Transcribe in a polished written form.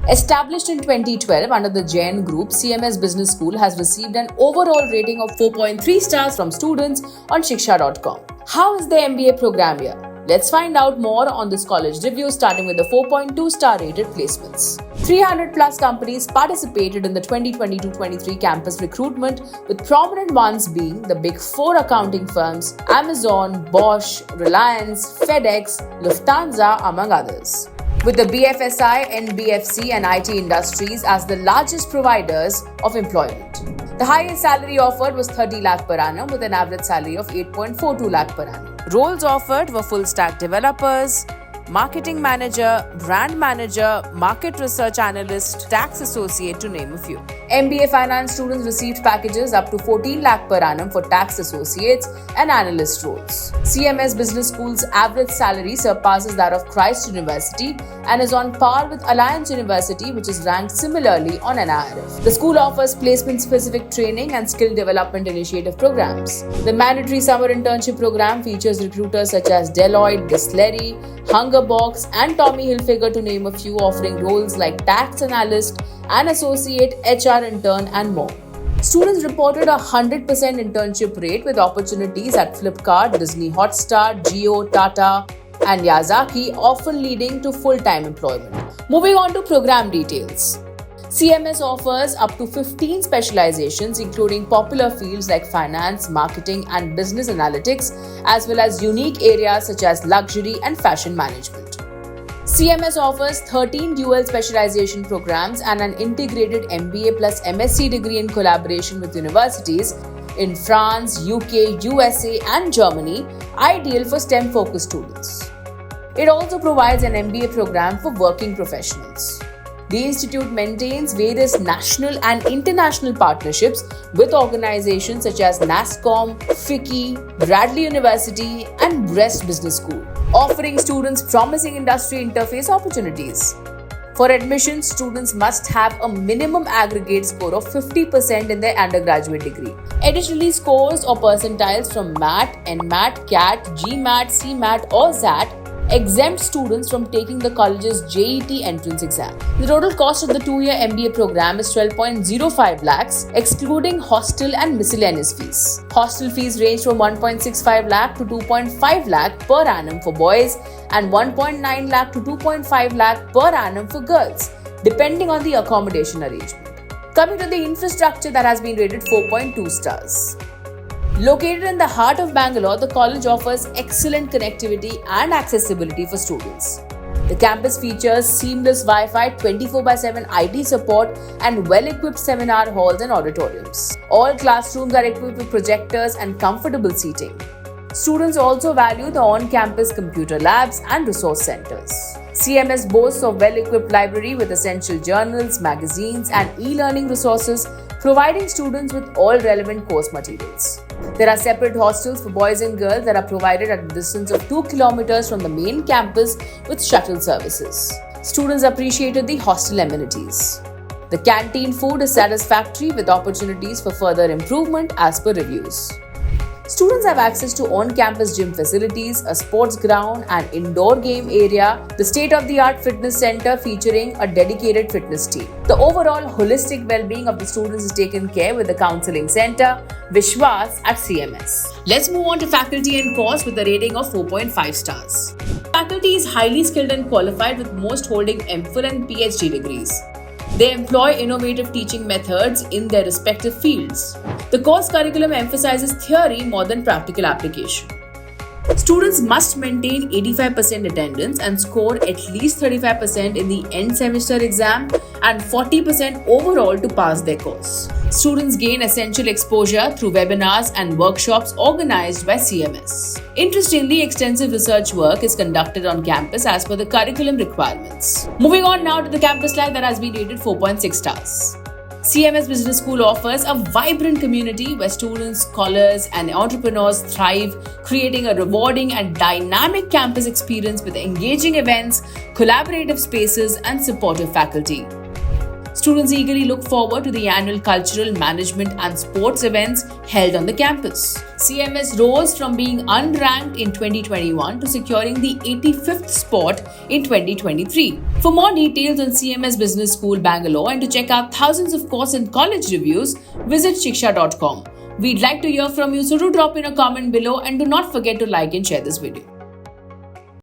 Established in 2012 under the Jain Group, CMS Business School has received an overall rating of 4.3 stars from students on Shiksha.com. How is the MBA program here? Let's find out more on this college review, starting with the 4.2 star rated placements. 300 plus companies participated in the 2022-23 campus recruitment, with prominent ones being the big four accounting firms Amazon, Bosch, Reliance, FedEx, Lufthansa, among others. With the BFSI, NBFC and IT industries as the largest providers of employment. The highest salary offered was 30 lakh per annum, with an average salary of 8.42 lakh per annum. Roles offered were full stack developers, marketing manager, brand manager, market research analyst, tax associate, to name a few. MBA finance students received packages up to 14 lakh per annum for tax associates and analyst roles. CMS Business School's average salary surpasses that of Christ University and is on par with Alliance University, which is ranked similarly on NIRF. The school offers placement-specific training and skill development initiative programs. The mandatory summer internship program features recruiters such as Deloitte, Bisleri, Hungerbox and Tommy Hilfiger, to name a few, offering roles like tax analyst and associate, HR intern and more. Students reported a 100% internship rate, with opportunities at Flipkart, Disney Hotstar, Jio, Tata and Yazaki, often leading to full-time employment. Moving on to program details. CMS offers up to 15 specializations, including popular fields like finance, marketing and business analytics, as well as unique areas such as luxury and fashion management. CMS offers 13 dual specialization programs and an integrated MBA plus MSc degree in collaboration with universities in France, UK, USA and Germany, ideal for STEM-focused students. It also provides an MBA program for working professionals. The institute maintains various national and international partnerships with organizations such as NASSCOM, FICCI, Bradley University and Brest Business School, offering students promising industry interface opportunities. For admission, students must have a minimum aggregate score of 50% in their undergraduate degree. Additionally, scores or percentiles from MAT, NMAT, CAT, GMAT, CMAT or ZAT exempt students from taking the college's JET entrance exam. The total cost of the 2-year MBA program is 12.05 lakhs, excluding hostel and miscellaneous fees. Hostel fees range from 1.65 lakh to 2.5 lakh per annum for boys and 1.9 lakh to 2.5 lakh per annum for girls, depending on the accommodation arrangement. Coming to the infrastructure, that has been rated 4.2 stars. Located in the heart of Bangalore, the college offers excellent connectivity and accessibility for students. The campus features seamless Wi-Fi, 24/7 IT support and well-equipped seminar halls and auditoriums. All classrooms are equipped with projectors and comfortable seating. Students also value the on-campus computer labs and resource centers. CMS boasts a well-equipped library with essential journals, magazines and e-learning resources, providing students with all relevant course materials. There are separate hostels for boys and girls that are provided at a distance of 2 kilometers from the main campus with shuttle services. Students appreciated the hostel amenities. The canteen food is satisfactory, with opportunities for further improvement as per reviews. Students have access to on-campus gym facilities, a sports ground and indoor game area, the state-of-the-art fitness center featuring a dedicated fitness team. The overall holistic well-being of the students is taken care with the counseling center, Vishwas at CMS. Let's move on to faculty and course with a rating of 4.5 stars. Faculty is highly skilled and qualified, with most holding MPhil and PhD degrees. They employ innovative teaching methods in their respective fields. The course curriculum emphasizes theory more than practical application. Students must maintain 85% attendance and score at least 35% in the end semester exam and 40% overall to pass their course. Students gain essential exposure through webinars and workshops organized by CMS. Interestingly, extensive research work is conducted on campus as per the curriculum requirements. Moving on now to the campus life, that has been rated 4.6 stars. CMS Business School offers a vibrant community where students, scholars, and entrepreneurs thrive, creating a rewarding and dynamic campus experience with engaging events, collaborative spaces, and supportive faculty. Students eagerly look forward to the annual cultural, management, and sports events held on the campus. CMS rose from being unranked in 2021 to securing the 85th spot in 2023. For more details on CMS Business School Bangalore and to check out thousands of course and college reviews, visit shiksha.com. We'd like to hear from you, so do drop in a comment below and do not forget to like and share this video.